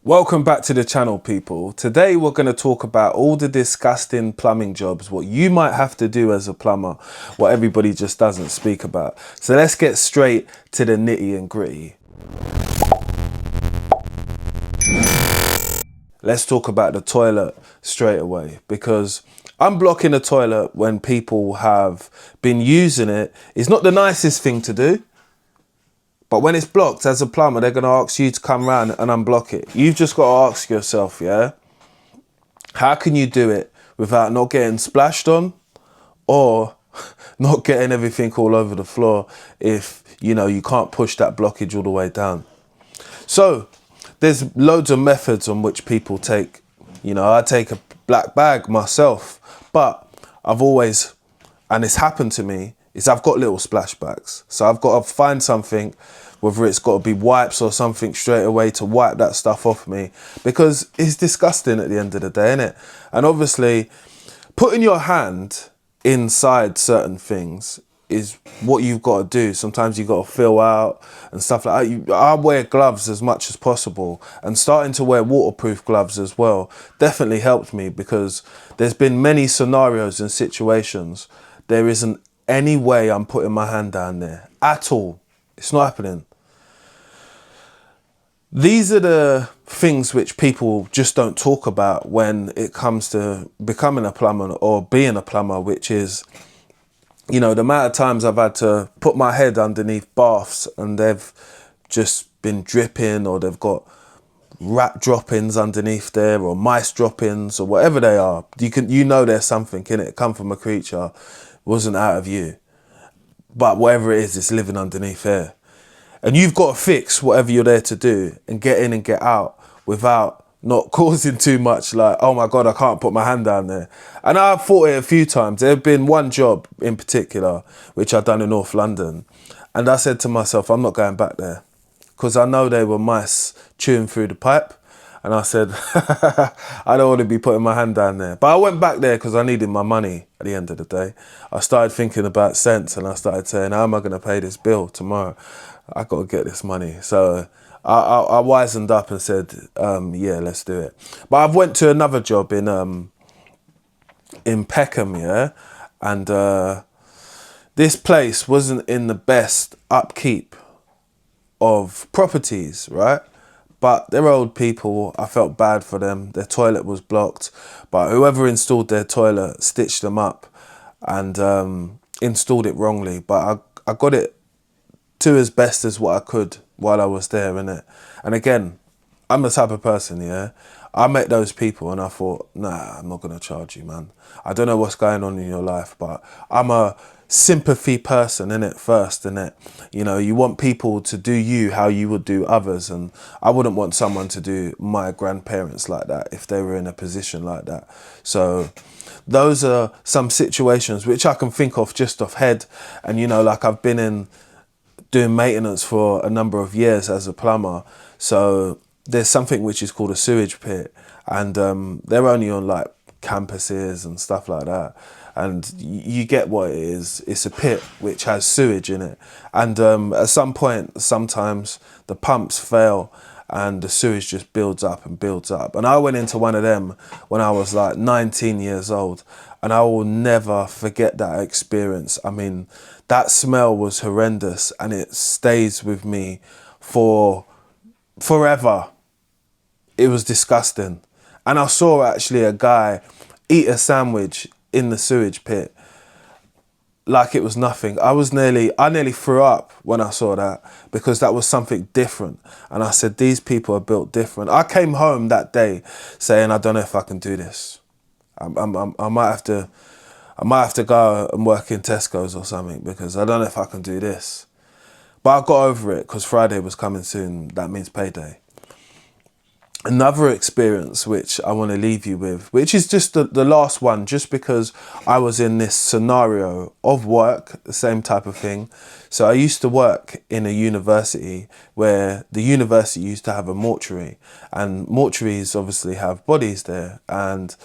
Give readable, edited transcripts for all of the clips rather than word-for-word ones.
Welcome back to the channel, people. Today we're going to talk about all the disgusting plumbing jobs, what you might have to do as a plumber, what everybody just doesn't speak about. So let's get straight to the nitty and gritty. Let's talk about the toilet straight away, because unblocking a toilet when people have been using it is not the nicest thing to do. But when it's blocked, as a plumber, they're going to ask you to come round and unblock it. You've just got to ask yourself, yeah, how can you do it without not getting splashed on or not getting everything all over the floor if, you can't push that blockage all the way down? So there's loads of methods on which people take. I take a black bag myself, but I've always, and it's happened to me, is I've got little splashbacks. So I've got to find something, whether it's got to be wipes or something straight away to wipe that stuff off me, because it's disgusting at the end of the day, isn't it? And obviously putting your hand inside certain things is what you've got to do. Sometimes you've got to feel out and stuff like that. I wear gloves as much as possible, and starting to wear waterproof gloves as well definitely helped me, because there's been many scenarios and situations there isn't any way I'm putting my hand down there at all. It's not happening. These are the things which people just don't talk about when it comes to becoming a plumber or being a plumber, which is, the amount of times I've had to put my head underneath baths and they've just been dripping, or they've got rat droppings underneath there, or mice droppings, or whatever they are. There's something in it, come from a creature, wasn't out of you. But whatever it is, it's living underneath there. And you've got to fix whatever you're there to do and get in and get out without not causing too much, like, oh my God, I can't put my hand down there. And I've thought it a few times. There had been one job in particular, which I'd done in North London. And I said to myself, I'm not going back there, because I know they were mice chewing through the pipe. And I said, I don't want to be putting my hand down there. But I went back there because I needed my money at the end of the day. I started thinking about cents, and I started saying, how am I going to pay this bill tomorrow? I got to get this money. So I wisened up and said, yeah, let's do it. But I've went to another job in Peckham, yeah? And this place wasn't in the best upkeep of properties, right? But they're old people. I felt bad for them. Their toilet was blocked, but whoever installed their toilet stitched them up and installed it wrongly. But I got it to as best as what I could while I was there, innit? And again, I'm the type of person, yeah? I met those people and I thought, nah, I'm not going to charge you, man. I don't know what's going on in your life, but I'm a sympathy person, innit, first, innit? You want people to do you how you would do others, and I wouldn't want someone to do my grandparents like that if they were in a position like that. So those are some situations which I can think of just off head. And like, I've been in doing maintenance for a number of years as a plumber, so there's something which is called a sewage pit, and they're only on like campuses and stuff like that. And you get what it is. It's a pit which has sewage in it. And at some point, sometimes the pumps fail and the sewage just builds up and builds up. And I went into one of them when I was like 19 years old. And I will never forget that experience. I mean, that smell was horrendous, and it stays with me for forever. It was disgusting. And I saw actually a guy eat a sandwich in the sewage pit like it was nothing. I nearly threw up when I saw that, because that was something different. And I said, these people are built different. I came home that day saying, I don't know if I can do this. I might have to go and work in Tesco's or something, because I don't know if I can do this. But I got over it, because Friday was coming soon. That means payday. Another experience which I want to leave you with, which is just the last one, just because I was in this scenario of work, the same type of thing. So I used to work in a university where the university used to have a mortuary, and mortuaries obviously have bodies there, and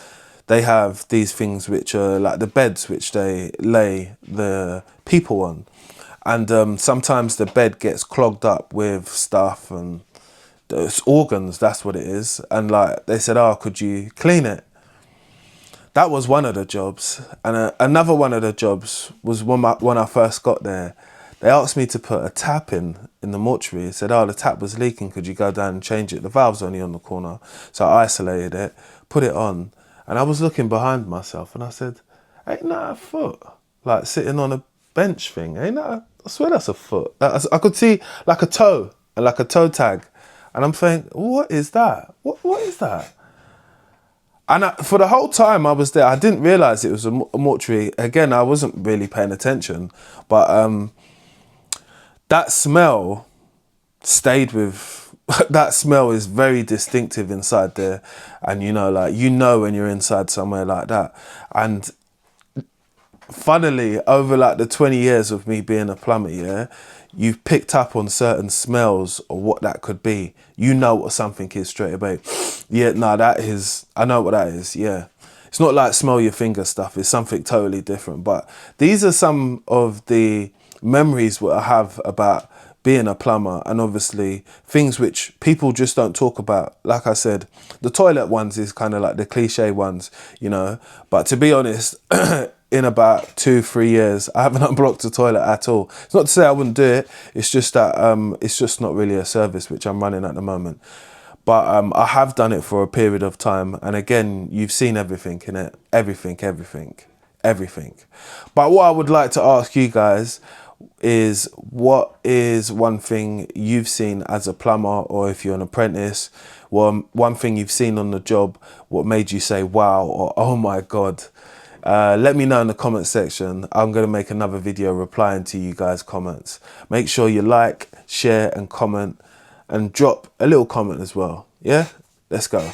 they have these things which are like the beds which they lay the people on. And sometimes the bed gets clogged up with stuff, and It's organs, that's what it is. And like they said, oh, could you clean it? That was one of the jobs. And another one of the jobs was when I first got there. They asked me to put a tap in the mortuary. They said, oh, the tap was leaking. Could you go down and change it? The valve's only on the corner. So I isolated it, put it on. And I was looking behind myself and I said, ain't that a foot? Like sitting on a bench thing. Ain't that, I swear that's a foot. I could see like a toe, like a toe tag. And I'm saying, what is that? What is that? And for the whole time I was there, I didn't realise it was a mortuary. Again, I wasn't really paying attention. But that smell stayed with... that smell is very distinctive inside there. And like, when you're inside somewhere like that. And funnily, over like the 20 years of me being a plumber, yeah, you've picked up on certain smells or what that could be. You know what something is straight away. Yeah, no, that is, I know what that is, yeah. It's not like smell your finger stuff, it's something totally different. But these are some of the memories that I have about being a plumber, and obviously things which people just don't talk about. Like I said, the toilet ones is kind of like the cliche ones, but to be honest, in about 2-3 years, I haven't unblocked a toilet at all. It's not to say I wouldn't do it. It's just that it's just not really a service which I'm running at the moment. But I have done it for a period of time. And again, you've seen everything in it. Everything. But what I would like to ask you guys is, what is one thing you've seen as a plumber, or if you're an apprentice, one thing you've seen on the job, what made you say wow or oh my God? Let me know in the comment section. I'm going to make another video replying to you guys' comments. Make sure you like, share and comment, and drop a little comment as well. Yeah, let's go.